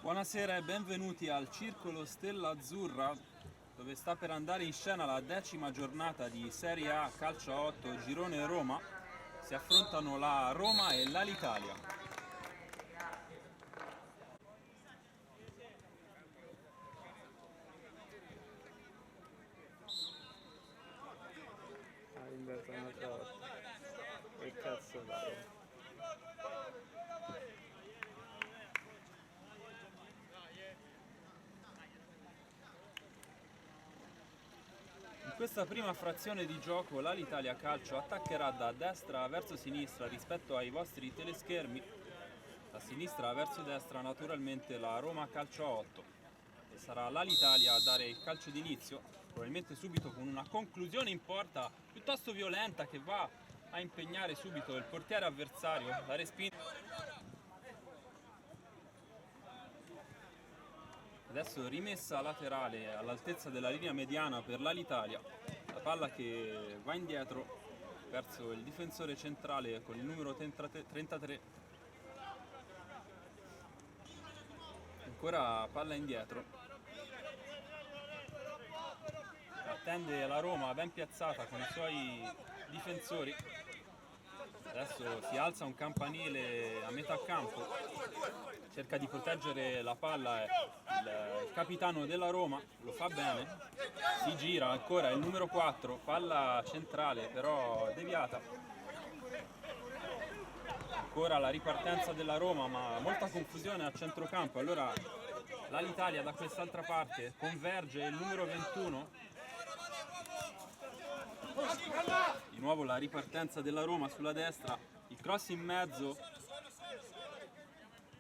Buonasera e benvenuti al Circolo Stella Azzurra, dove sta per andare in scena la 10ª giornata di Serie A Calcio a 8 Girone Roma. Si affrontano la Roma e l'Alitalia. Inverto un'altra volta. Che cazzo vado? In questa prima frazione di gioco l'Alitalia Calcio attaccherà da destra verso sinistra rispetto ai vostri teleschermi, da sinistra verso destra naturalmente la Roma Calcio a 8, e sarà l'Alitalia a dare il calcio d'inizio, probabilmente subito con una conclusione in porta piuttosto violenta che va a impegnare subito il portiere avversario, la respinta. Adesso rimessa laterale all'altezza della linea mediana per l'Alitalia, la palla che va indietro verso il difensore centrale con il numero 33. Ancora palla indietro, attende la Roma ben piazzata con i suoi difensori. Adesso si alza un campanile a metà campo, cerca di proteggere la palla il capitano della Roma, lo fa bene, si gira ancora il numero 4, palla centrale però deviata. Ancora la ripartenza della Roma, ma molta confusione a centrocampo. Allora l'Alitalia da quest'altra parte converge il numero 21. Di nuovo la ripartenza della Roma sulla destra, il cross in mezzo,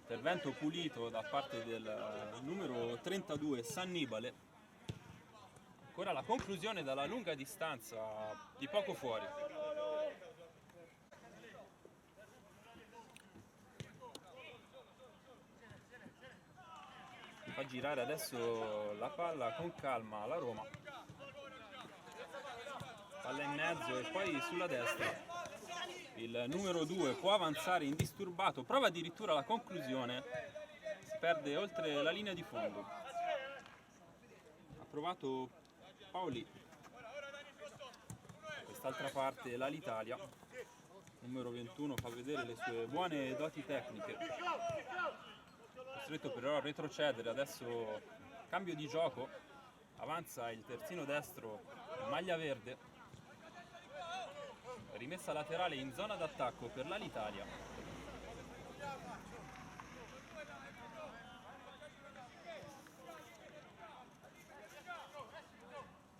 intervento pulito da parte del numero 32 Sannibale. Ancora la conclusione dalla lunga distanza di poco fuori. Fa girare adesso la palla con calma la Roma, palla in mezzo e poi sulla destra il numero 2 può avanzare indisturbato, prova addirittura la conclusione, si perde oltre la linea di fondo. Ha provato Paoli. Quest'altra parte l'Alitalia, numero 21 fa vedere le sue buone doti tecniche, costretto però a retrocedere. Adesso cambio di gioco, avanza il terzino destro in maglia verde, rimessa laterale in zona d'attacco per l'Alitalia.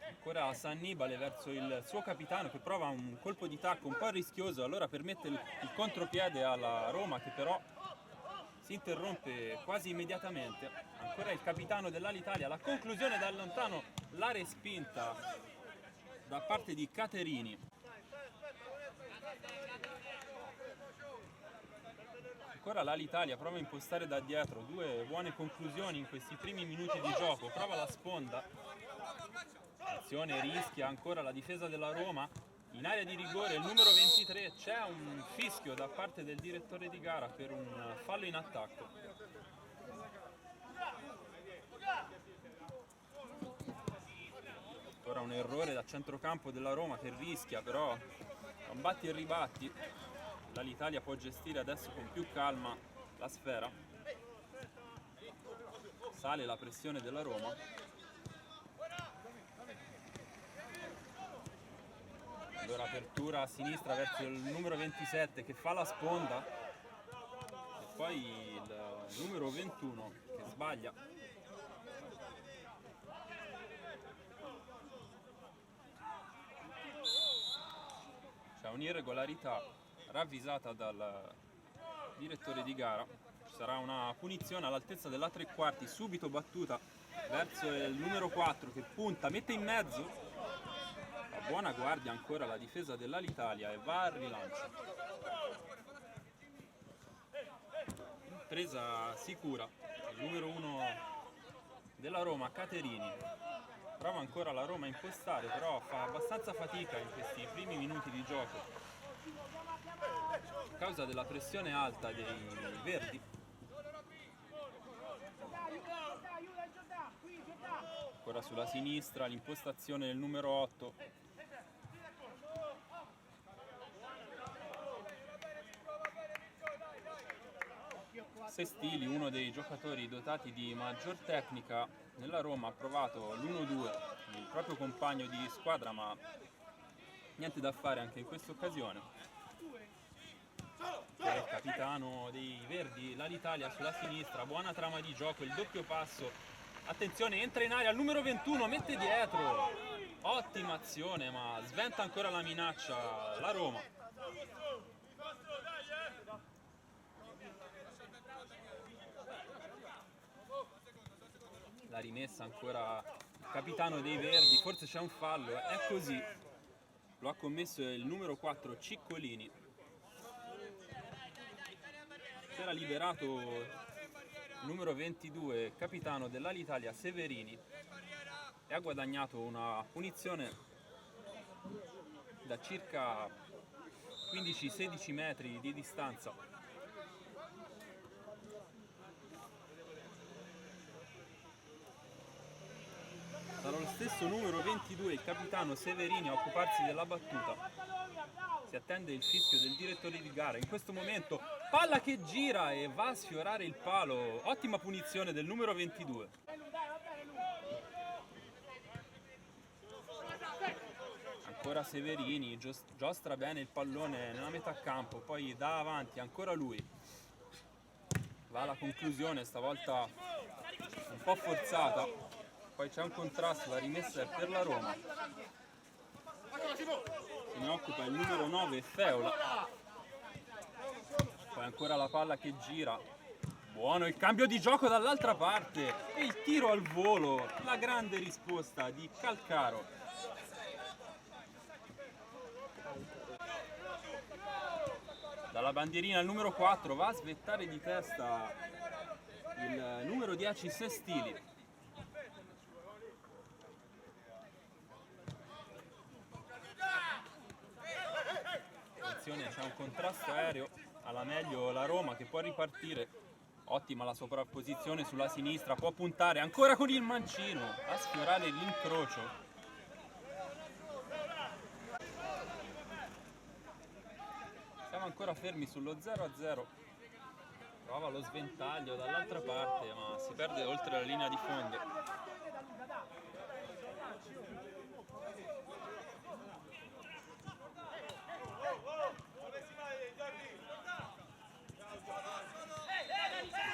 Ancora Sannibale verso il suo capitano che prova un colpo di tacco un po' rischioso, allora permette il contropiede alla Roma che però si interrompe quasi immediatamente. Ancora il capitano dell'Alitalia, la conclusione da lontano, la respinta da parte di Caterini. Ancora l'Alitalia prova a impostare da dietro, due buone conclusioni in questi primi minuti di gioco, prova la sponda, azione rischia ancora la difesa della Roma, in area di rigore il numero 23, c'è un fischio da parte del direttore di gara per un fallo in attacco. Ancora un errore da centrocampo della Roma che rischia però combatti e ribatti. L'Italia può gestire adesso con più calma la sfera, sale la pressione della Roma, allora apertura a sinistra verso il numero 27 che fa la sponda e poi il numero 21 che sbaglia. C'è un'irregolarità ravvisata dal direttore di gara, ci sarà una punizione all'altezza della tre quarti subito battuta verso il numero 4 che punta, mette in mezzo, a buona guardia ancora la difesa dell'Alitalia e va al rilancio. Presa sicura, il numero 1 della Roma Caterini, prova ancora la Roma a impostare però fa abbastanza fatica in questi primi minuti di gioco a causa della pressione alta dei verdi. Ancora sulla sinistra, l'impostazione del numero 8. Sestili, uno dei giocatori dotati di maggior tecnica, nella Roma ha provato l'1-2, il proprio compagno di squadra, ma niente da fare anche in questa occasione. Per il capitano dei Verdi, l'Alitalia sulla sinistra, buona trama di gioco, il doppio passo, attenzione, entra in area, il numero 21 mette dietro, ottima azione, ma sventa ancora la minaccia la Roma. La rimessa ancora il capitano dei Verdi, forse c'è un fallo, è così, lo ha commesso il numero 4 Ciccolini. Si era liberato il numero 22 capitano dell'Alitalia Severini e ha guadagnato una punizione da circa 15-16 metri di distanza. Sarà lo stesso numero 22, il capitano Severini, a occuparsi della battuta. Si attende il fischio del direttore di gara. In questo momento palla che gira e va a sfiorare il palo. Ottima punizione del numero 22. Ancora Severini, giostra bene il pallone nella metà campo, poi dà avanti ancora lui. Va alla conclusione, stavolta un po' forzata. Poi c'è un contrasto, la rimessa è per la Roma. Se ne occupa il numero 9 Feola. Poi ancora la palla che gira. Buono il cambio di gioco dall'altra parte e il tiro al volo. La grande risposta di Calcaro. Dalla bandierina il numero 4 va a svettare di testa il numero 10 Sestili. C'è un contrasto aereo, alla meglio la Roma che può ripartire, ottima la sovrapposizione sulla sinistra, può puntare ancora con il mancino a sfiorare l'incrocio. Siamo ancora fermi sullo 0-0, prova lo sventaglio dall'altra parte ma si perde oltre la linea di fondo.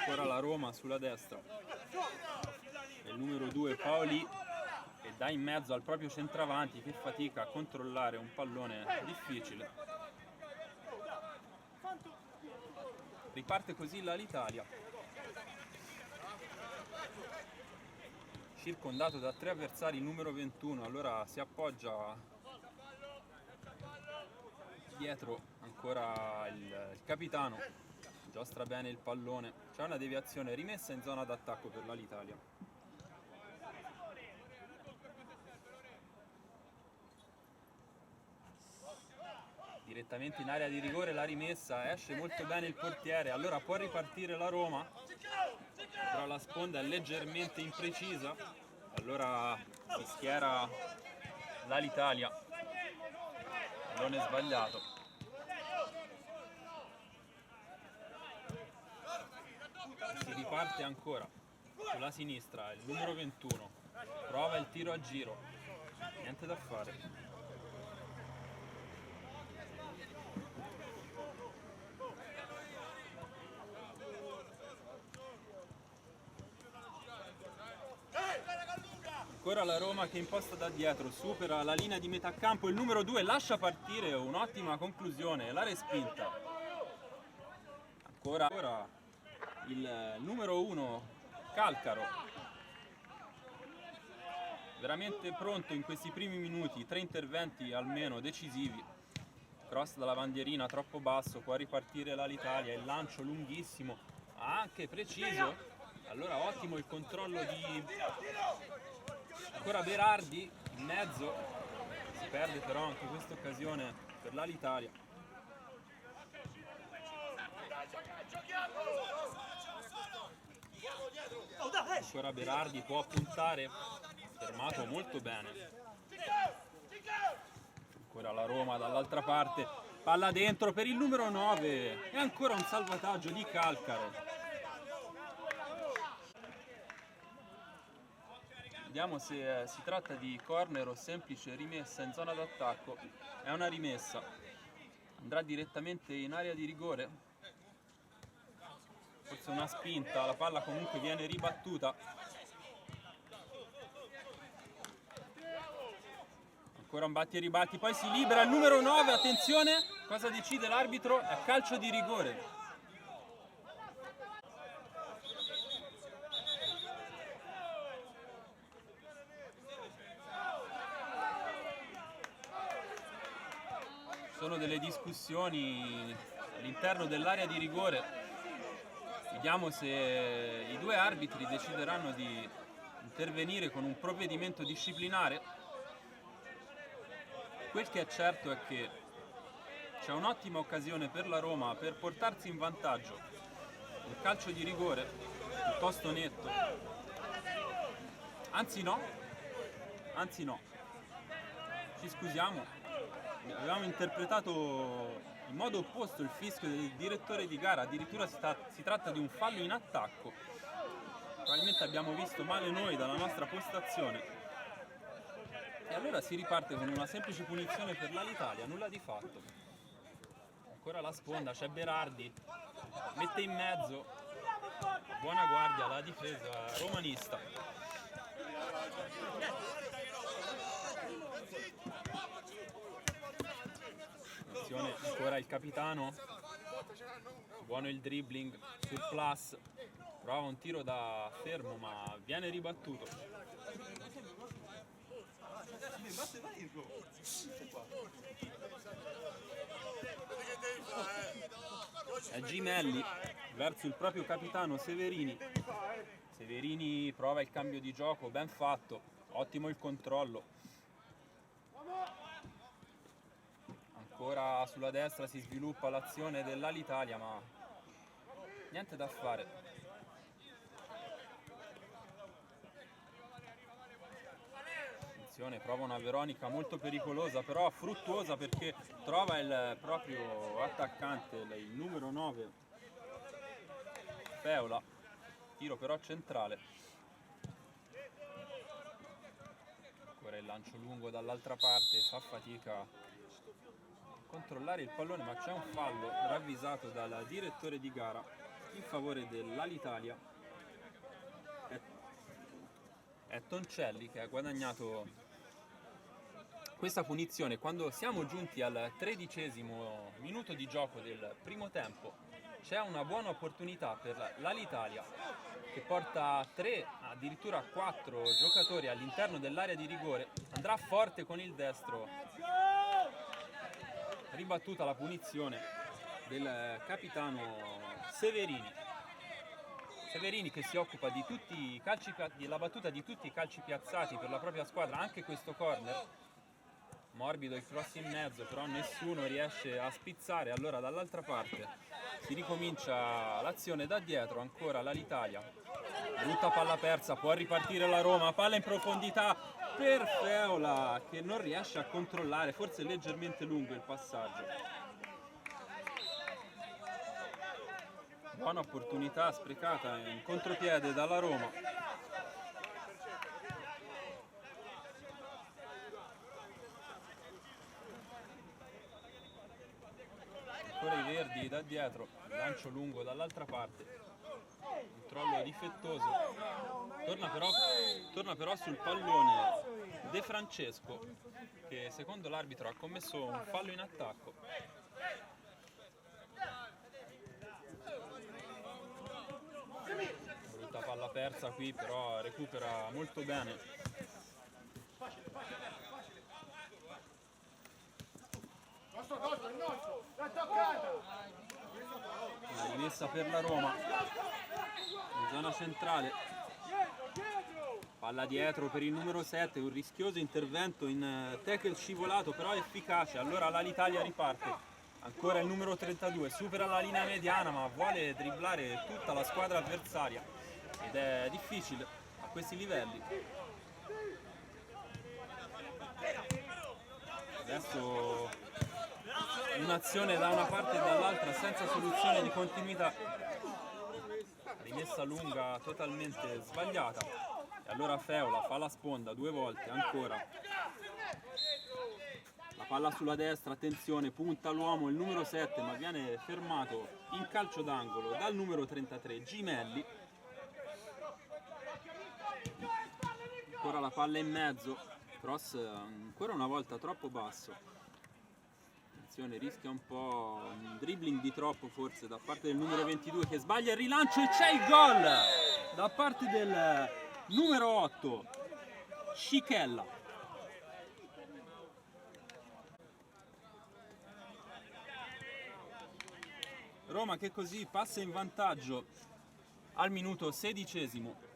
Ancora la Roma sulla destra, il numero 2 Paoli e dà in mezzo al proprio centravanti che fatica a controllare un pallone difficile. Riparte così l'Alitalia, circondato da 3 avversari, il numero 21, allora si appoggia dietro ancora il capitano. Giostra bene il pallone, c'è una deviazione, rimessa in zona d'attacco per l'Alitalia. Direttamente in area di rigore la rimessa, esce molto bene il portiere, allora può ripartire la Roma, però la sponda è leggermente imprecisa, allora si schiera l'Alitalia, pallone sbagliato. Si riparte ancora sulla sinistra, il numero 21 prova il tiro a giro, niente da fare. Ancora la Roma che imposta da dietro, supera la linea di metà campo, il numero 2 lascia partire, un'ottima conclusione, la respinta. Ancora il numero 1 Calcaro, veramente pronto in questi primi minuti, 3 interventi almeno decisivi. Cross dalla bandierina troppo basso, può ripartire l'Alitalia, il lancio lunghissimo, anche preciso, allora ottimo il controllo di ancora Berardi in mezzo, si perde però anche questa occasione per l'Alitalia. Ancora Berardi può puntare per fermato molto bene. Ancora la Roma dall'altra parte, palla dentro per il numero 9 e ancora un salvataggio di Calcaro. Vediamo se si tratta di corner o semplice rimessa in zona d'attacco. È una rimessa, andrà direttamente in area di rigore, forse una spinta, la palla comunque viene ribattuta. Ancora un batti e ribatti, poi si libera il numero 9, attenzione, cosa decide l'arbitro? È calcio di rigore. Sono delle discussioni all'interno dell'area di rigore, vediamo se i due arbitri decideranno di intervenire con un provvedimento disciplinare. Quel che è certo è che c'è un'ottima occasione per la Roma per portarsi in vantaggio. Un calcio di rigore piuttosto netto, anzi no, ci scusiamo. Avevamo interpretato in modo opposto il fischio del direttore di gara, addirittura si tratta di un fallo in attacco. Probabilmente abbiamo visto male noi dalla nostra postazione. E allora si riparte con una semplice punizione per l'Alitalia, nulla di fatto. Ancora la sponda, c'è Berardi, mette in mezzo, buona guardia la difesa romanista. Attenzione, ancora il capitano, buono il dribbling sul plus, prova un tiro da fermo ma viene ribattuto. È Gimelli verso il proprio capitano Severini. Severini prova il cambio di gioco, ben fatto, ottimo il controllo. Ancora sulla destra si sviluppa l'azione dell'Alitalia, ma niente da fare. Attenzione, prova una Veronica molto pericolosa, però fruttuosa perché trova il proprio attaccante, il numero 9, Feola. Tiro però centrale. Ancora il lancio lungo dall'altra parte, fa fatica a controllare il pallone, ma c'è un fallo ravvisato dal direttore di gara in favore dell'Alitalia. È Toncelli che ha guadagnato questa punizione. Quando siamo giunti al 13° minuto di gioco del primo tempo c'è una buona opportunità per l'Alitalia che porta 3, addirittura 4 giocatori all'interno dell'area di rigore, andrà forte con il destro. Ribattuta la punizione del capitano Severini. Severini che si occupa di tutti i calci, della battuta di tutti i calci piazzati per la propria squadra, anche questo corner. Morbido il cross in mezzo, però nessuno riesce a spizzare. Allora dall'altra parte si ricomincia l'azione da dietro, ancora l'Alitalia. Brutta palla persa, può ripartire la Roma, palla in profondità per Feola che non riesce a controllare, forse leggermente lungo il passaggio. Buona opportunità sprecata in contropiede dalla Roma. Ancora i verdi da dietro, lancio lungo dall'altra parte. Controllo difettoso, torna però sul pallone De Francesco che secondo l'arbitro ha commesso un fallo in attacco. Brutta palla persa qui, però recupera molto bene. La rimessa per la Roma in zona centrale, palla dietro per il numero 7, un rischioso intervento in tackle scivolato però efficace. Allora l'Alitalia riparte, ancora il numero 32, supera la linea mediana ma vuole dribblare tutta la squadra avversaria ed è difficile a questi livelli. Adesso un'azione da una parte e dall'altra senza soluzione di continuità, rimessa lunga totalmente sbagliata, e allora Feola fa la sponda 2 volte ancora, la palla sulla destra, attenzione, punta l'uomo il numero 7 ma viene fermato in calcio d'angolo dal numero 33 Gimelli. Ancora la palla in mezzo, cross ancora una volta troppo basso, attenzione, rischia un po' un dribbling di troppo forse da parte del numero 22 che sbaglia il rilancio e c'è il gol da parte del numero 8 Scichella. Roma che così passa in vantaggio al minuto 16°.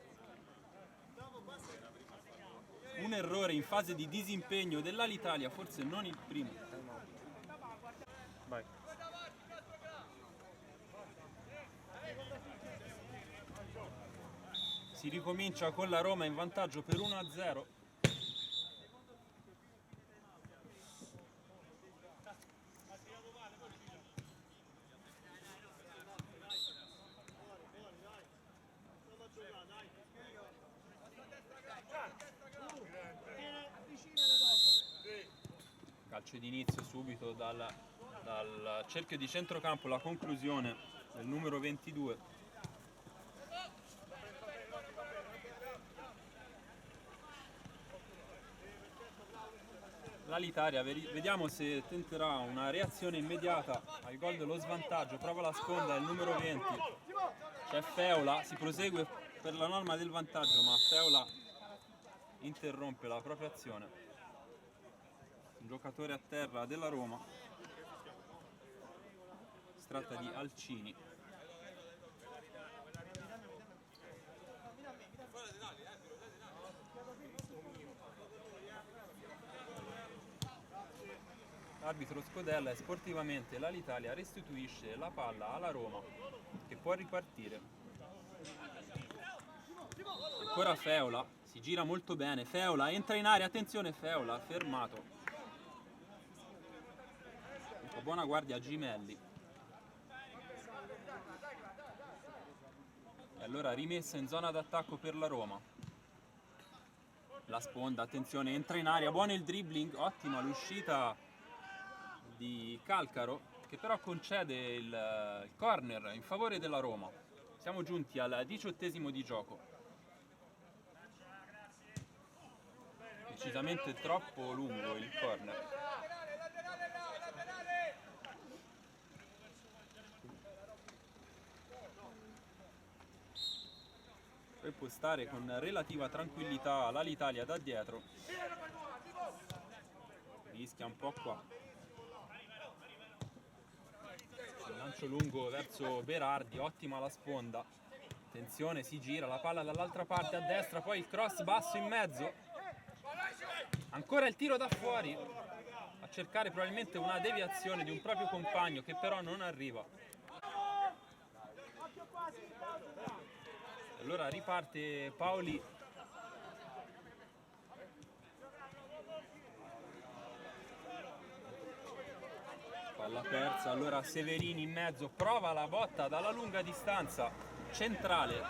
Un errore in fase di disimpegno dell'Alitalia, forse non il primo. Vai. Si ricomincia con la Roma in vantaggio per 1-0. Calcio d'inizio subito dal cerchio di centrocampo, la conclusione del numero 22. L'Alitalia, vediamo se tenterà una reazione immediata al gol dello svantaggio, prova la sponda il numero 20, c'è Feola, si prosegue per la norma del vantaggio ma Feola interrompe la propria azione. Un giocatore a terra della Roma, si tratta di Alcini. Arbitro Scodella e sportivamente l'Alitalia restituisce la palla alla Roma che può ripartire. Ancora Feola, si gira molto bene, Feola entra in area, attenzione Feola, fermato. Buona guardia Gimelli. E allora rimessa in zona d'attacco per la Roma. La sponda, attenzione, entra in area, buono il dribbling, ottima l'uscita di Calcaro che però concede il corner in favore della Roma. Siamo giunti al 18° di gioco. Decisamente troppo lungo il corner. Per postare con relativa tranquillità l'Alitalia da dietro, rischia un po' qua, il lancio lungo verso Berardi, ottima la sponda, attenzione, si gira la palla dall'altra parte a destra, poi il cross basso in mezzo, ancora il tiro da fuori, a cercare probabilmente una deviazione di un proprio compagno che però non arriva. Allora riparte Paoli. Palla persa, allora Severini in mezzo, prova la botta dalla lunga distanza, centrale.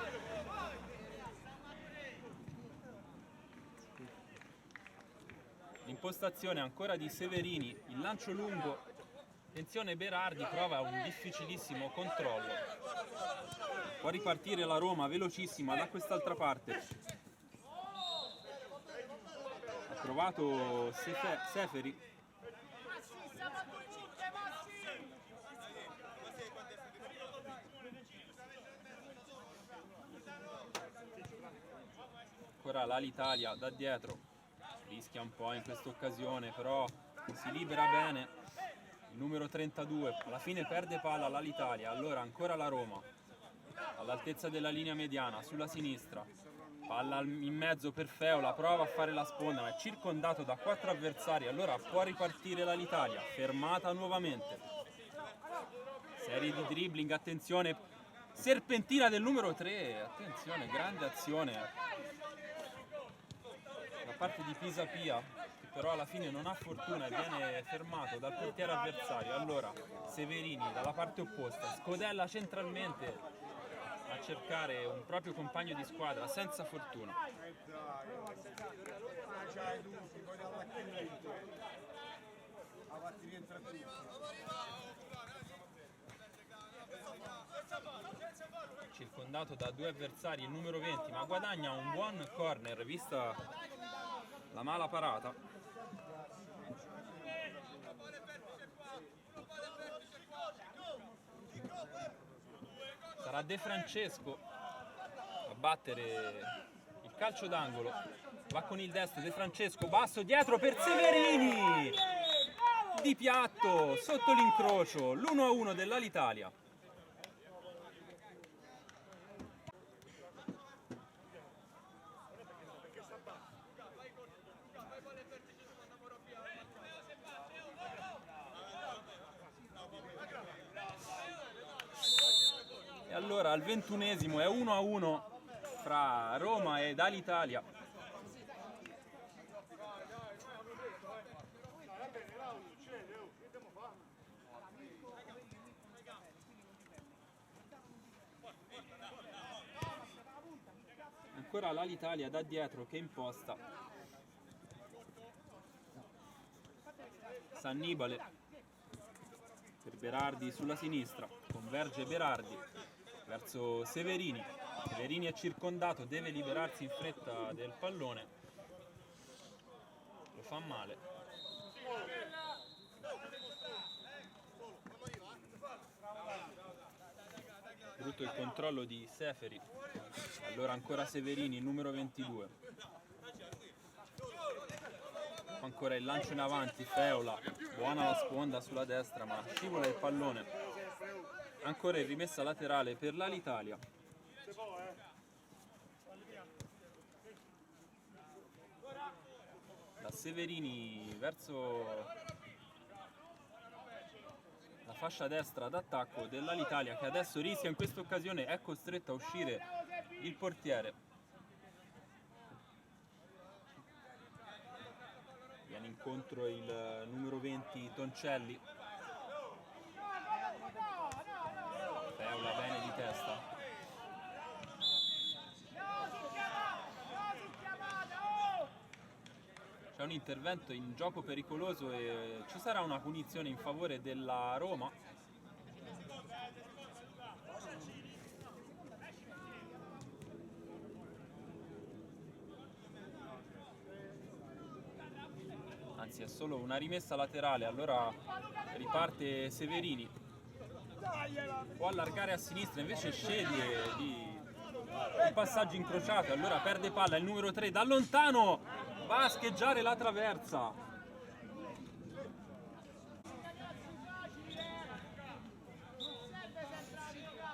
L'impostazione ancora di Severini, il lancio lungo, attenzione Berardi, prova un difficilissimo controllo. Può ripartire la Roma velocissima da quest'altra parte. Ha trovato Seferi. Ancora l'Alitalia da dietro. Rischia un po' in questa occasione, però si libera bene. Il numero 32. Alla fine perde palla l'Alitalia. Allora ancora la Roma. All'altezza della linea mediana, sulla sinistra, palla in mezzo per Feola, prova a fare la sponda ma è circondato da 4 avversari, allora può ripartire l'Alitalia, fermata nuovamente, serie di dribbling, attenzione, serpentina del numero 3, attenzione, grande azione da parte di Pisapia, che però alla fine non ha fortuna e viene fermato dal portiere avversario. Allora Severini dalla parte opposta scodella centralmente a cercare un proprio compagno di squadra senza fortuna. Circondato da due avversari, il numero 20, ma guadagna un buon corner vista la mala parata. Sarà De Francesco a battere il calcio d'angolo. Va con il destro De Francesco, basso dietro per Severini, di piatto sotto l'incrocio, l'1-1 dell'Alitalia. E allora al 21esimo è 1-1 fra Roma ed Alitalia. Ancora l'Alitalia da dietro che imposta. Sannibale per Berardi sulla sinistra, converge Berardi verso Severini. Severini è circondato, deve liberarsi in fretta del pallone, lo fa male. Brutto il controllo di Seferi. Allora ancora Severini, il numero 22. Ancora il lancio in avanti, Feola, buona la sponda sulla destra ma scivola il pallone. Ancora il rimessa laterale per l'Alitalia. Da Severini verso la fascia destra d'attacco dell'Alitalia, che adesso rischia in questa occasione, è costretto a uscire il portiere. Viene incontro il numero 20 Toncelli. Feola bene di testa. C'è un intervento in gioco pericoloso e ci sarà una punizione in favore della Roma. Anzi, è solo una rimessa laterale, allora riparte Severini. Può allargare a sinistra, invece sceglie il passaggio incrociato, allora perde palla il numero 3 da lontano. Va a scheggiare la traversa.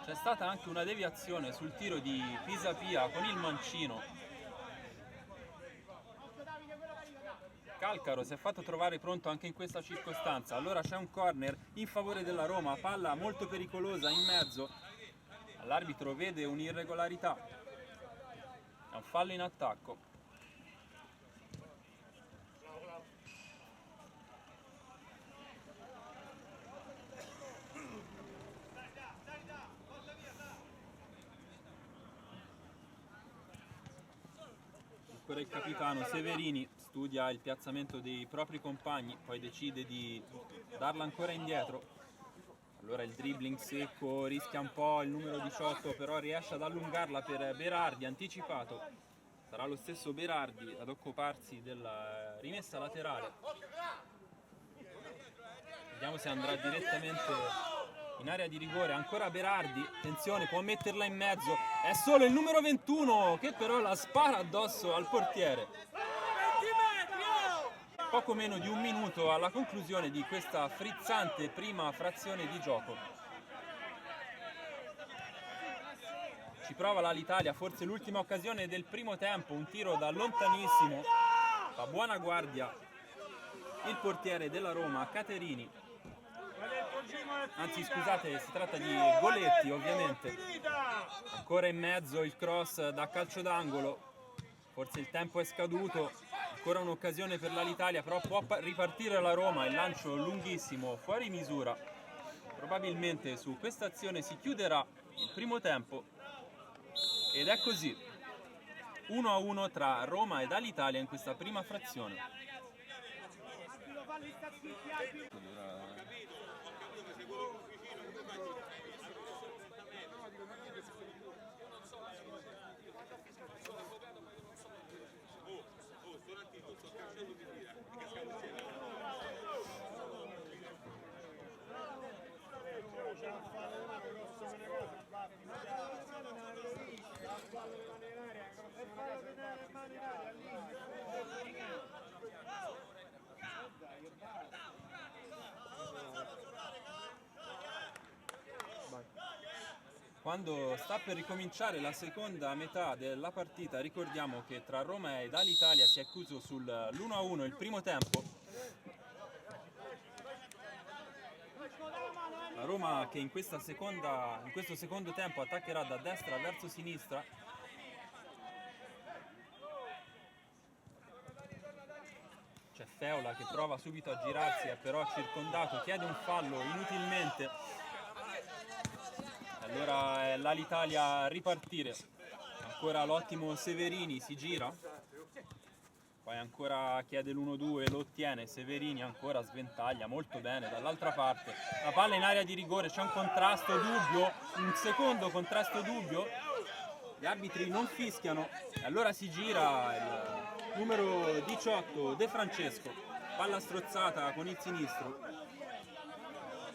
C'è stata anche una deviazione sul tiro di Pisapia con il mancino. Calcaro si è fatto trovare pronto anche in questa circostanza. Allora c'è un corner in favore della Roma, palla molto pericolosa in mezzo. L'arbitro vede un'irregolarità. È un fallo in attacco. Ancora il capitano Severini studia il piazzamento dei propri compagni, poi decide di darla ancora indietro. Allora il dribbling secco, rischia un po' il numero 18, però riesce ad allungarla per Berardi, anticipato. Sarà lo stesso Berardi ad occuparsi della rimessa laterale. Vediamo se andrà direttamente in area di rigore. Ancora Berardi, attenzione, può metterla in mezzo, è solo il numero 21 che però la spara addosso al portiere. Poco meno di un minuto alla conclusione di questa frizzante prima frazione di gioco. Ci prova l'Alitalia, forse l'ultima occasione del primo tempo, un tiro da lontanissimo, fa buona guardia il portiere della Roma, Caterini. Anzi scusate, si tratta di Goletti ovviamente. Ancora in mezzo il cross da calcio d'angolo, forse il tempo è scaduto, Ancora un'occasione per l'Alitalia, però può ripartire la Roma, il lancio lunghissimo, fuori misura. Probabilmente su questa azione si chiuderà il primo tempo ed è così. 1-1 tra Roma ed Alitalia in questa prima frazione. Quando sta per ricominciare la seconda metà della partita, ricordiamo che tra Roma ed Alitalia si è chiuso sull'1-1 il primo tempo. La Roma che in questo secondo tempo attaccherà da destra verso sinistra. C'è Feola che prova subito a girarsi, è però circondato, chiede un fallo inutilmente. Allora è l'Alitalia a ripartire. Ancora l'ottimo Severini, si gira. Poi ancora chiede l'1-2, lo ottiene. Severini ancora sventaglia molto bene dall'altra parte. La palla in area di rigore, c'è un contrasto dubbio, un secondo contrasto dubbio. Gli arbitri non fischiano. E allora si gira il numero 18, De Francesco. Palla strozzata con il sinistro.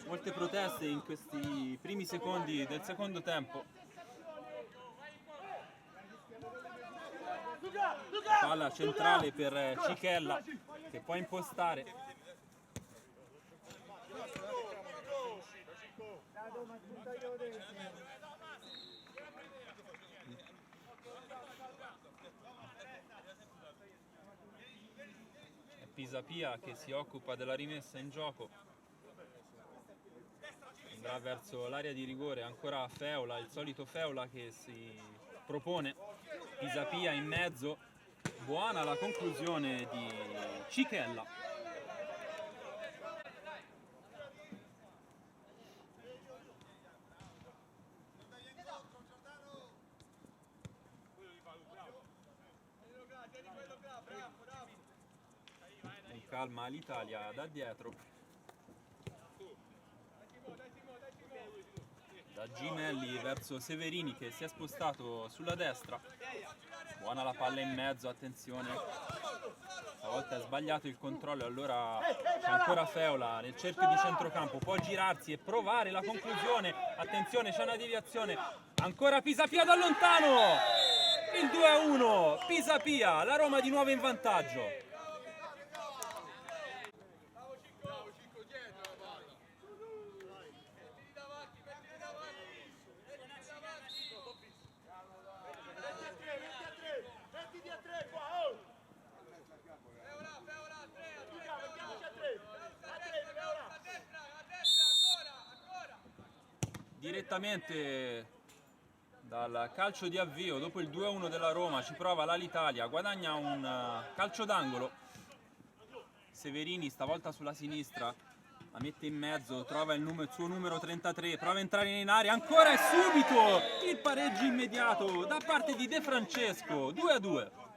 Molte proteste in questi primi secondi del secondo tempo. Palla centrale per Cichella che può impostare. È Pisapia che si occupa della rimessa in gioco. Andrà verso l'area di rigore, ancora Feola, il solito Feola che si propone. Pisapia in mezzo, buona la conclusione di Cichella. In calma l'Italia da dietro. Da Gimelli verso Severini che si è spostato sulla destra. Buona la palla in mezzo, attenzione. Stavolta è sbagliato il controllo, allora c'è ancora Feola nel cerchio di centrocampo. Può girarsi e provare la conclusione. Attenzione, c'è una deviazione. Ancora Pisapia da lontano. Il 2-1. Pisapia, la Roma di nuovo in vantaggio. Direttamente dal calcio di avvio, dopo il 2-1 della Roma, ci prova l'Alitalia, guadagna un calcio d'angolo. Severini stavolta sulla sinistra, la mette in mezzo, trova il suo numero 33, prova a entrare in area, ancora e subito il pareggio immediato da parte di De Francesco, 2-2.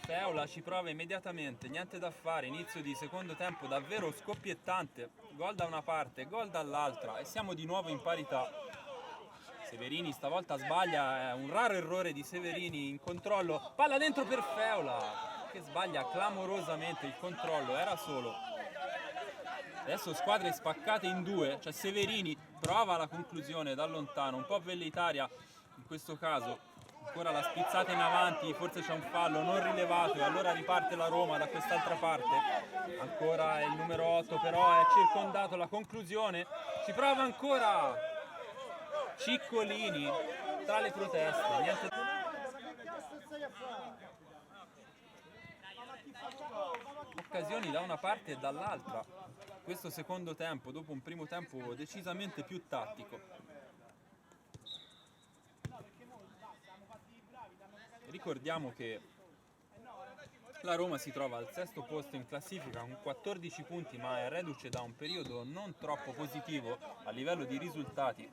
Feola ci prova immediatamente, niente da fare, inizio di secondo tempo davvero scoppiettante, gol da una parte, gol dall'altra e siamo di nuovo in parità. Severini stavolta sbaglia, è un raro errore di Severini in controllo, palla dentro per Feola che sbaglia clamorosamente il controllo, era solo. Adesso squadre spaccate in due, cioè Severini prova la conclusione da lontano, un po' velleitaria in questo caso. Ancora la spizzata in avanti, forse c'è un fallo non rilevato e allora riparte la Roma da quest'altra parte. Ancora il numero 8 però è circondato, la conclusione, ci prova ancora Ciccolini, tra le proteste, niente. Occasioni da una parte e dall'altra. Questo secondo tempo, dopo un primo tempo decisamente più tattico. Ricordiamo che la Roma si trova al sesto posto in classifica con 14 punti, ma è reduce da un periodo non troppo positivo a livello di risultati.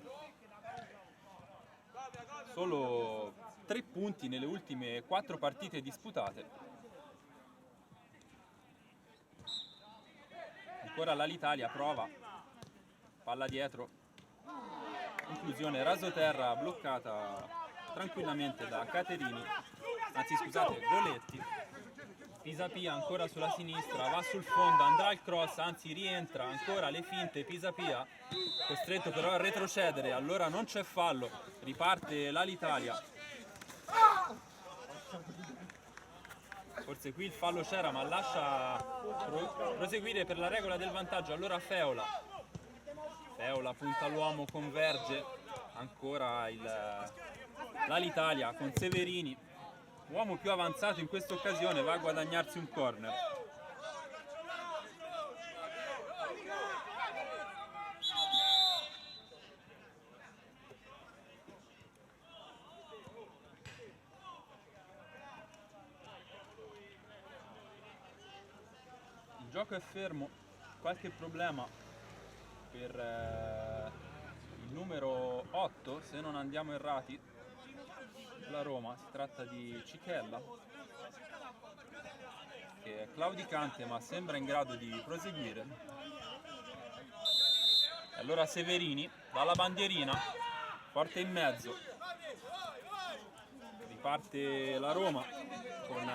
Solo 3 punti nelle ultime 4 partite disputate. Ancora l'Alitalia prova, palla dietro, conclusione rasoterra bloccata tranquillamente da Caterini, anzi scusate, Goletti. Pisapia ancora sulla sinistra, va sul fondo, andrà al cross, anzi rientra, ancora le finte, Pisapia costretto però a retrocedere, allora non c'è fallo, riparte l'Alitalia. Forse qui il fallo c'era, ma lascia proseguire per la regola del vantaggio, allora Feola punta l'uomo, converge, ancora l'Alitalia con Severini, uomo più avanzato in questa occasione, va a guadagnarsi un corner. Il gioco è fermo, qualche problema per il numero 8, se non andiamo errati, la Roma, si tratta di Cichella, che è claudicante ma sembra in grado di proseguire. E allora Severini, dalla bandierina, forte in mezzo, riparte la Roma con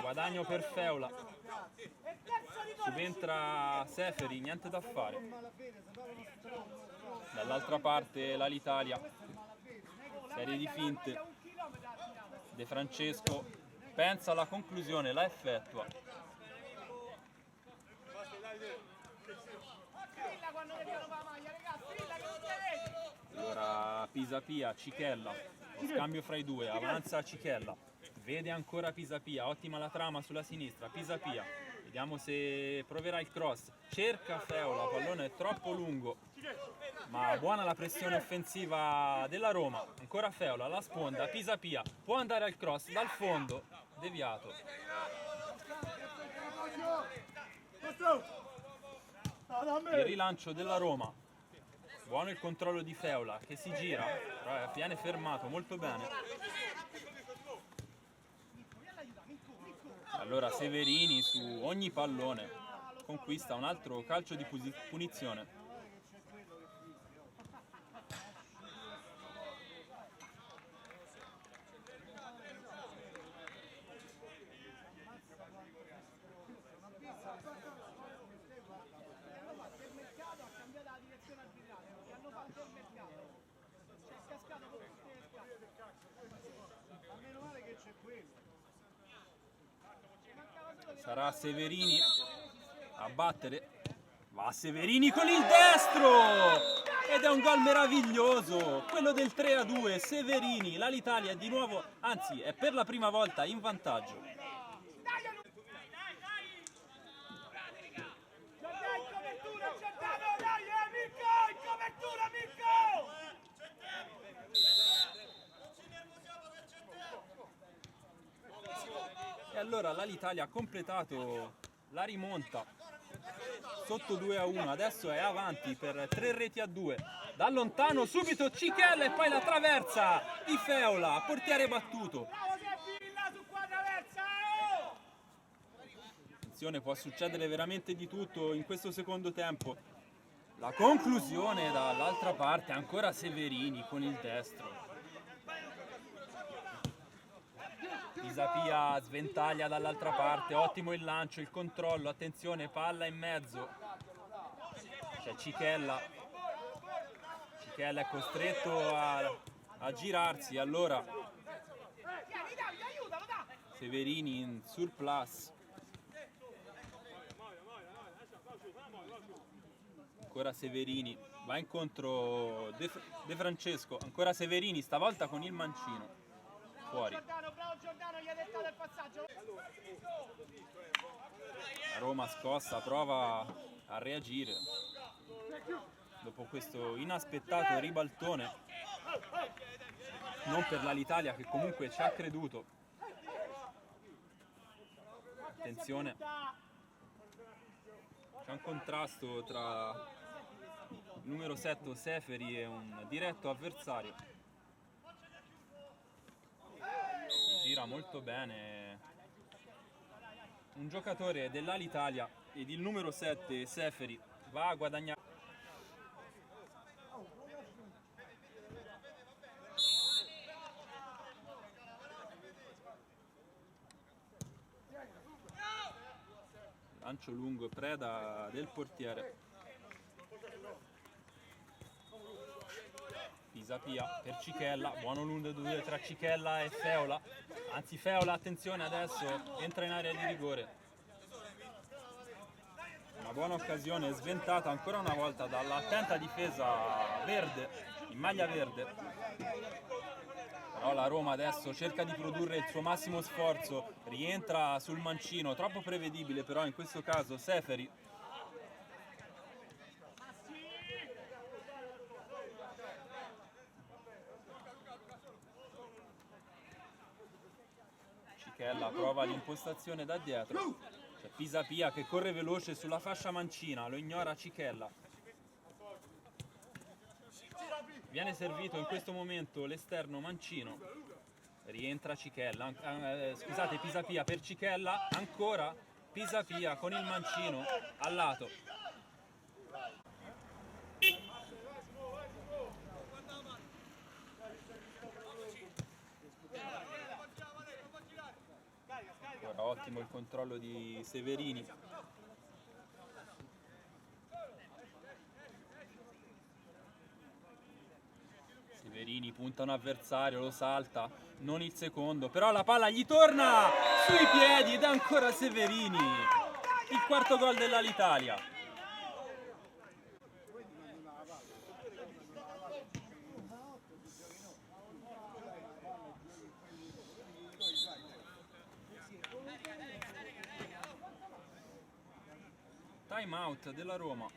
guadagno per Feola, subentra Seferi, niente da fare. Dall'altra parte l'Alitalia, serie di finte, De Francesco pensa alla conclusione, la effettua. Allora Pisapia, Cichella, lo scambio fra i due, avanza Cichella, vede ancora Pisapia, ottima la trama sulla sinistra, Pisapia, vediamo se proverà il cross, cerca Feola, pallone è troppo lungo, ma buona la pressione offensiva della Roma, ancora Feola, la sponda, Pisapia, può andare al cross dal fondo, deviato. Il rilancio della Roma, buono il controllo di Feola che si gira, però viene fermato molto bene. Allora Severini su ogni pallone conquista un altro calcio di punizione. Sarà Severini a battere, va Severini con il destro ed è un gol meraviglioso, quello del 3-2, Severini, l'Alitalia è di nuovo, anzi è per la prima volta in vantaggio. E allora l'Alitalia ha completato la rimonta sotto 2-1, adesso è avanti per 3-2. Da lontano subito Cichella e poi la traversa di Feola, portiere battuto. Attenzione, può succedere veramente di tutto in questo secondo tempo. La conclusione dall'altra parte, ancora Severini con il destro. Pisapia sventaglia dall'altra parte, ottimo il lancio, il controllo, attenzione, palla in mezzo. C'è Cichella è costretto a girarsi, allora Severini in surplus. Ancora Severini, va incontro De Francesco, ancora Severini, stavolta con il mancino. Fuori. La Roma scossa, prova a reagire. Dopo questo inaspettato ribaltone, non per l'Alitalia che comunque ci ha creduto. Attenzione, c'è un contrasto tra il numero 7 Seferi e un diretto avversario. Si gira molto bene un giocatore dell'Alitalia ed il numero 7 Seferi va a guadagnare. Lancio lungo, preda del portiere. Pisapia per Cichella, buono l'1-2 tra Cichella e Feola. Anzi Feola, attenzione adesso, entra in area di rigore. Una buona occasione sventata ancora una volta dall'attenta difesa verde, in maglia verde. Però la Roma adesso cerca di produrre il suo massimo sforzo, rientra sul mancino, troppo prevedibile però in questo caso Seferi. Cichella prova l'impostazione da dietro, c'è Pisapia che corre veloce sulla fascia mancina, lo ignora Cichella. Viene servito in questo momento l'esterno mancino, rientra Cichella, scusate Pisapia per Cichella, ancora Pisapia con il mancino al lato. Ora ottimo il controllo di Severini. Severini punta un avversario, lo salta, non il secondo, però la palla gli torna sui piedi ed è ancora Severini, il quarto gol dell'Alitalia. Time out della Roma.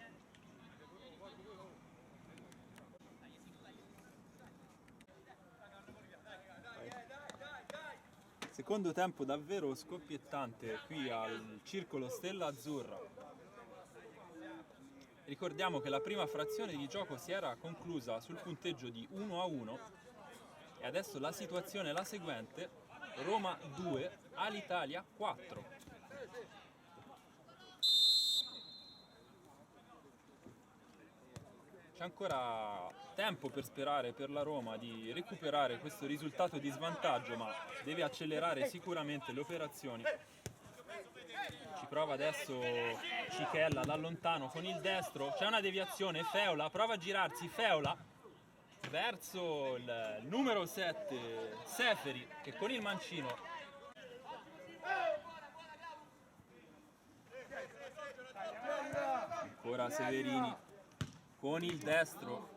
Secondo tempo davvero scoppiettante qui al Circolo Stella Azzurra. Ricordiamo che la prima frazione di gioco si era conclusa sul punteggio di 1-1 e adesso la situazione è la seguente: Roma 2, Alitalia 4. C'è ancora tempo per sperare per la Roma di recuperare questo risultato di svantaggio, ma deve accelerare sicuramente le operazioni. Ci prova adesso Cichella da lontano con il destro, c'è una deviazione, Feola prova a girarsi, Feola verso il numero 7 Seferi che con il mancino ancora Severini con il destro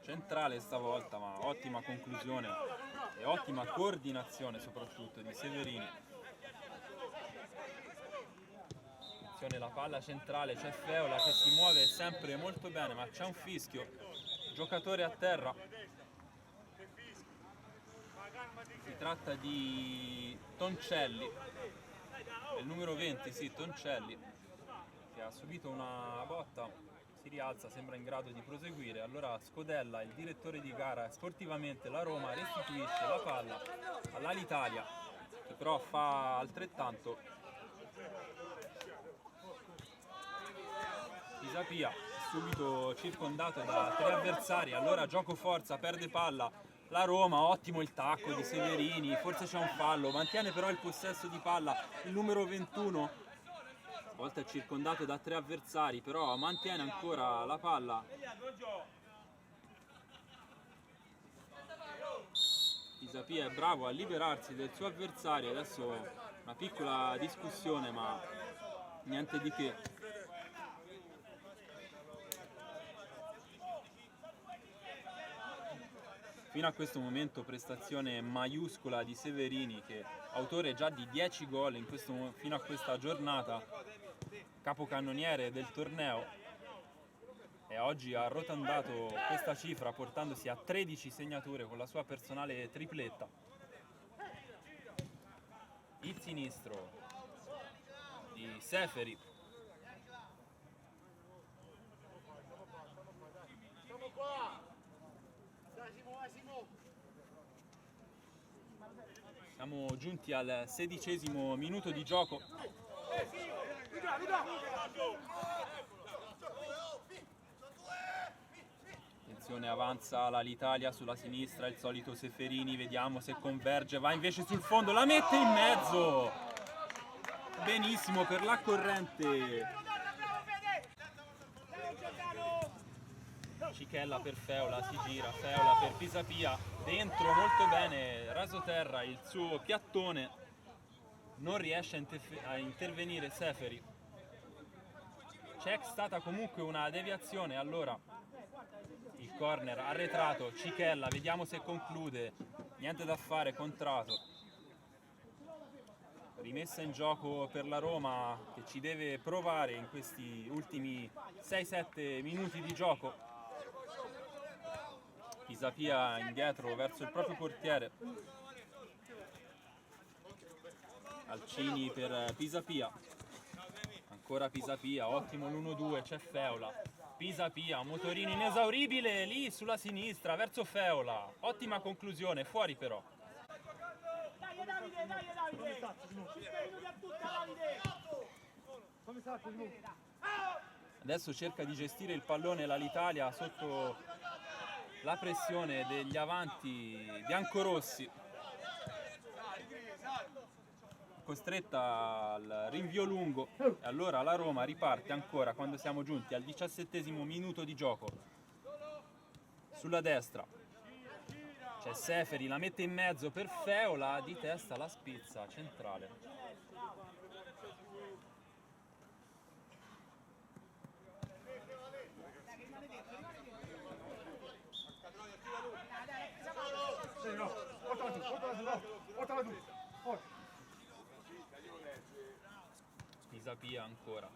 centrale stavolta, ma ottima conclusione e ottima coordinazione soprattutto di Severini. Attenzione, la palla centrale, c'è Feola che si muove sempre molto bene, ma c'è un fischio, giocatore a terra. Si tratta di Toncelli, il numero 20, sì, Toncelli, che ha subito una botta. Si rialza, sembra in grado di proseguire, allora Scodella, il direttore di gara, sportivamente la Roma restituisce la palla all'Alitalia, che però fa altrettanto. Pisapia, subito circondato da 3 avversari, allora gioco forza, perde palla la Roma, ottimo il tacco di Severini, forse c'è un fallo, mantiene però il possesso di palla il numero 21. A volte è circondato da 3 avversari, però mantiene ancora la palla. Pisapia è bravo a liberarsi del suo avversario, adesso una piccola discussione ma niente di che. Fino a questo momento prestazione maiuscola di Severini, che autore già di 10 gol fino a questa giornata, capocannoniere del torneo, e oggi ha arrotondato questa cifra portandosi a 13 segnature con la sua personale tripletta. Il sinistro di Seferi. Siamo giunti al 16° minuto di gioco. Attenzione, avanza l'Italia sulla sinistra, il solito Seferini, vediamo se converge, va invece sul fondo, la mette in mezzo! Benissimo per la corrente. Cichella per Feola, si gira, Feola per Pisapia, dentro molto bene, rasoterra il suo piattone, non riesce a intervenire Seferi. C'è stata comunque una deviazione, allora il corner arretrato, Cichella, vediamo se conclude, niente da fare, contrato. Rimessa in gioco per la Roma che ci deve provare in questi ultimi 6-7 minuti di gioco. Pisapia indietro verso il proprio portiere. Alcini per Pisapia. Ancora Pisapia, ottimo l'1-2, c'è Feola. Pisapia, motorino inesauribile lì sulla sinistra verso Feola. Ottima conclusione, fuori però. Dai Davide, dai Davide! 5 minuti a tutta Davide! Adesso cerca di gestire il pallone l'Italia sotto la pressione degli avanti biancorossi, costretta al rinvio lungo, e allora la Roma riparte ancora quando siamo giunti al 17° minuto di gioco. Sulla destra c'è Seferi, la mette in mezzo per Feola, di testa la spizza centrale. Pisapia ancora,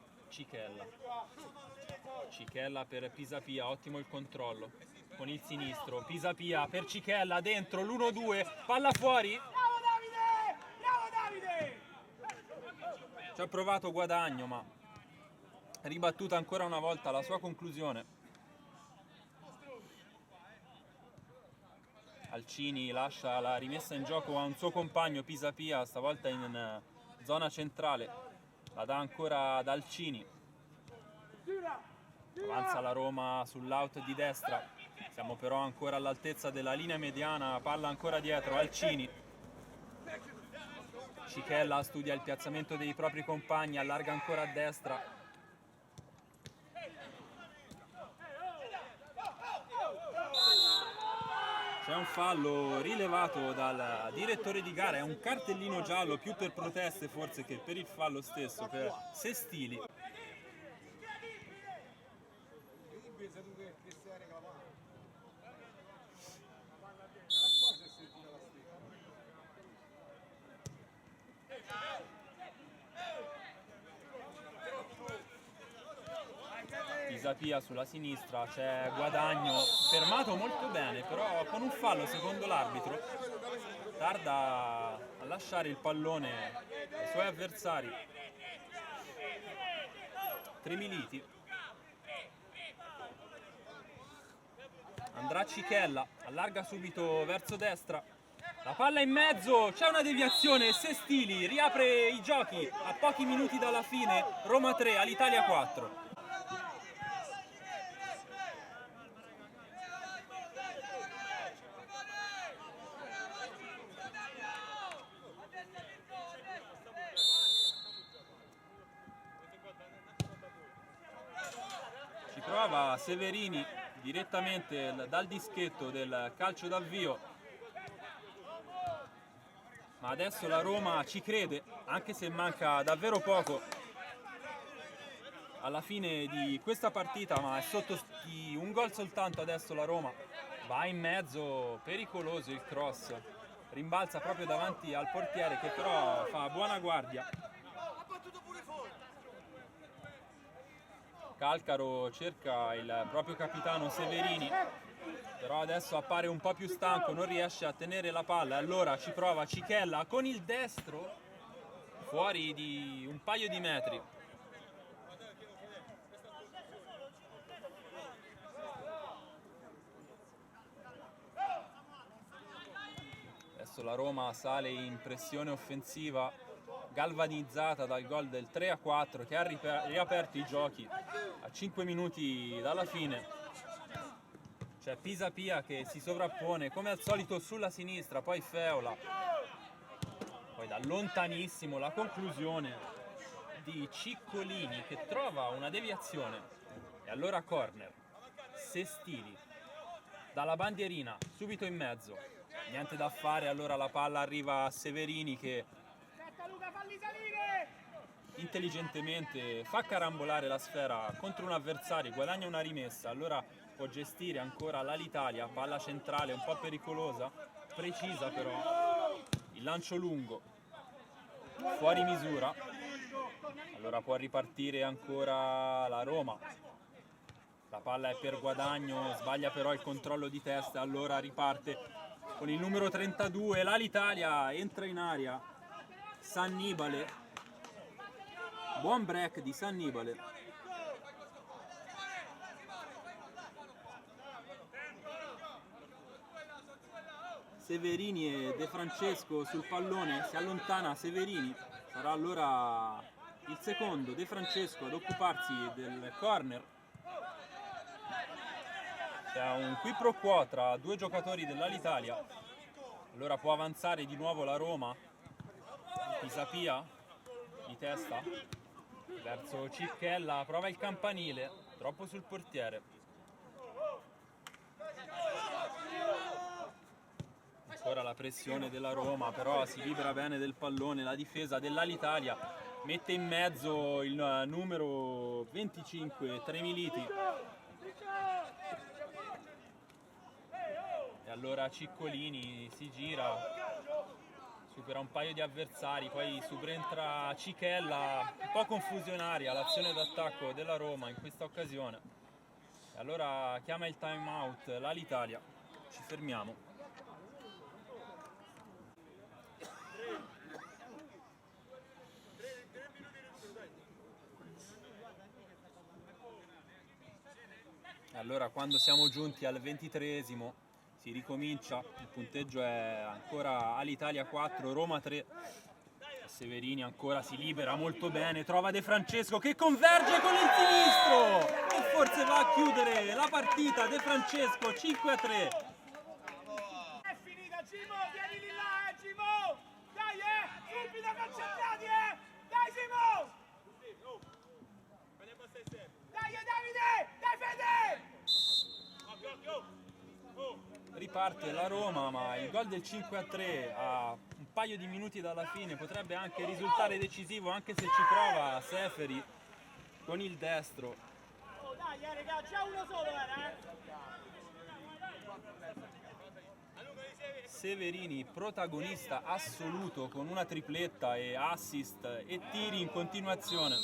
Cichella per Pisapia, ottimo il controllo con il sinistro, Pisapia per Cichella, dentro l'1-2, palla fuori. Bravo Davide! Bravo Davide! Ci ha provato Guadagno, ma ribattuta ancora una volta la sua conclusione. Alcini lascia la rimessa in gioco a un suo compagno Pisapia, stavolta in zona centrale. La dà ancora ad Alcini. Avanza la Roma sull'out di destra. Siamo però ancora all'altezza della linea mediana, palla ancora dietro, Alcini. Cichella studia il piazzamento dei propri compagni, allarga ancora a destra. C'è un fallo rilevato dal direttore di gara, è un cartellino giallo più per proteste forse che per il fallo stesso, per Sestili. Pisapia sulla sinistra, c'è Guadagno, fermato molto bene, però con un fallo secondo l'arbitro tarda a lasciare il pallone ai suoi avversari. Tremiliti. Andrà Cichella, allarga subito verso destra. La palla in mezzo, c'è una deviazione, Sestili riapre i giochi a pochi minuti dalla fine, Roma 3 all'Italia 4. Ci prova Severini direttamente dal dischetto del calcio d'avvio, ma adesso la Roma ci crede, anche se manca davvero poco alla fine di questa partita, ma è sotto un gol soltanto adesso la Roma Va in mezzo, pericoloso il cross, rimbalza proprio davanti al portiere che però fa buona guardia. Calcaro cerca il proprio capitano Severini, però adesso appare un po' più stanco, non riesce a tenere la palla, allora ci prova Cichella con il destro, fuori di un paio di metri. Adesso la Roma sale in pressione offensiva, galvanizzata dal gol del 3-4 che ha riaperto i giochi a 5 minuti dalla fine. C'è Pisapia che si sovrappone come al solito sulla sinistra, poi Feola, poi da lontanissimo la conclusione di Ciccolini che trova una deviazione e allora corner. Sestili dalla bandierina subito in mezzo, niente da fare, allora la palla arriva a Severini che intelligentemente fa carambolare la sfera contro un avversario, guadagna una rimessa, allora può gestire ancora l'Alitalia, palla centrale un po' pericolosa, precisa però, il lancio lungo, fuori misura, allora può ripartire ancora la Roma, la palla è per guadagno, sbaglia però il controllo di testa, allora riparte con il numero 32, l'Alitalia entra in area, Sannibale, buon break di Sannibale. Severini e De Francesco sul pallone, si allontana Severini, sarà allora il secondo De Francesco ad occuparsi del corner. C'è un qui pro quo tra due giocatori dell'Alitalia, allora può avanzare di nuovo la Roma, Pisapia di testa verso Cicchella, prova il campanile, troppo sul portiere. Ancora la pressione della Roma, però si libera bene del pallone, la difesa dell'Alitalia mette in mezzo il numero 25 Tremiliti. E allora Ciccolini si gira, supera un paio di avversari, poi subentra Cichella, un po' confusionaria l'azione d'attacco della Roma in questa occasione. E allora chiama il time out l'Alitalia, ci fermiamo. E allora quando siamo giunti al 23esimo si ricomincia, il punteggio è ancora Alitalia 4, Roma 3. Severini ancora si libera molto bene, trova De Francesco che converge con il sinistro e forse va a chiudere la partita. De Francesco 5-3. È finita, Gimo, vieni lì là, Gimo! Dai, subito concentrati, Dai, Gimo! Dai, Davide! Dai, Fede! Riparte la Roma, ma il gol del 5-3 a un paio di minuti dalla fine potrebbe anche risultare decisivo, anche se ci prova Seferi con il destro. Oh, dai, raga, già uno solo era, Severini protagonista assoluto con una tripletta e assist e tiri in continuazione.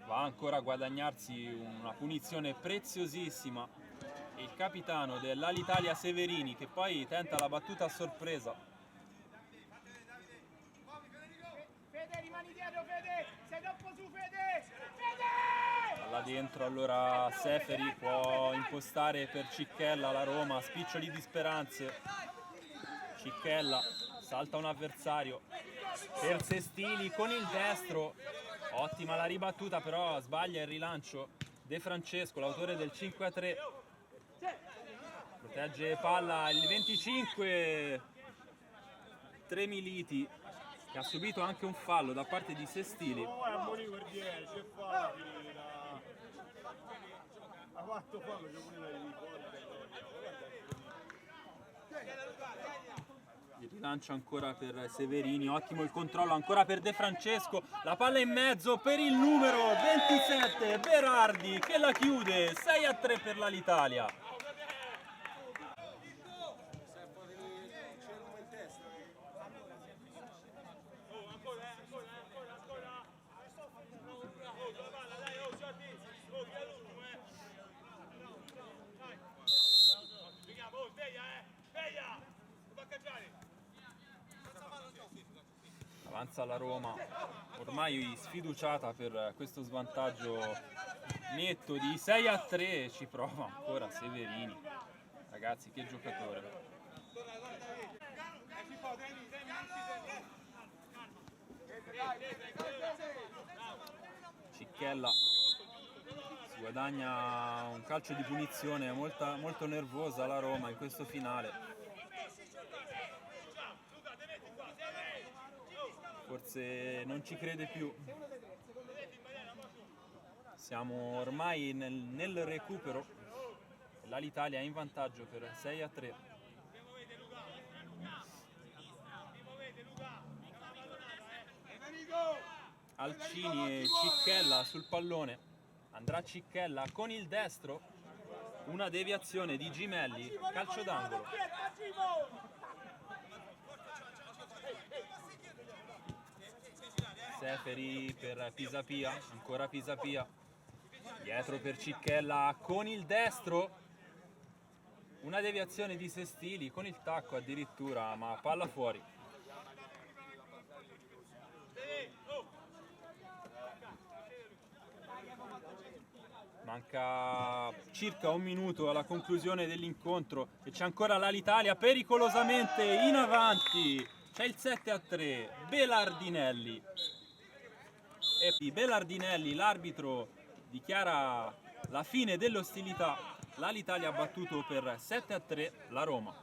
Va ancora a guadagnarsi una punizione preziosissima il capitano dell'Alitalia Severini, che poi tenta la battuta a sorpresa. Fede, rimani dietro, Fede! Sei troppo su, Fede! Fede! Là dentro allora Seferi può impostare per Cicchella la Roma, spiccioli di speranze. Cicchella salta un avversario per Sestili con il destro, ottima la ribattuta, però sbaglia il rilancio De Francesco, l'autore del 5-3, protegge palla il 25 Tremiliti, che ha subito anche un fallo da parte di Sestili. a morire per 10 e fa ha fatto fallo, c'è pure la ricorda. Il rilancio ancora per Severini, ottimo il controllo ancora per De Francesco, la palla in mezzo per il numero 27 Berardi che la chiude, 6-3 per l'Italia. Avanza la Roma, ormai sfiduciata per questo svantaggio netto di 6-3, ci prova ancora Severini. Ragazzi, che giocatore. Cicchella si guadagna un calcio di punizione, molto nervosa la Roma in questo finale. Forse non ci crede più. Siamo ormai nel recupero. L'Italia è in vantaggio per 6-3. Alcini e Cicchella sul pallone. Andrà Cicchella con il destro. Una deviazione di Gimelli. Calcio d'angolo. Seferi per Pisapia, ancora Pisapia, dietro per Cicchella con il destro, una deviazione di Sestili con il tacco addirittura, ma palla fuori. Manca circa un minuto alla conclusione dell'incontro e c'è ancora l'Italia pericolosamente in avanti, c'è il 7-3, Belardinelli. E Belardinelli, l'arbitro, dichiara la fine delle ostilità. L'Italia ha battuto per 7-3 la Roma.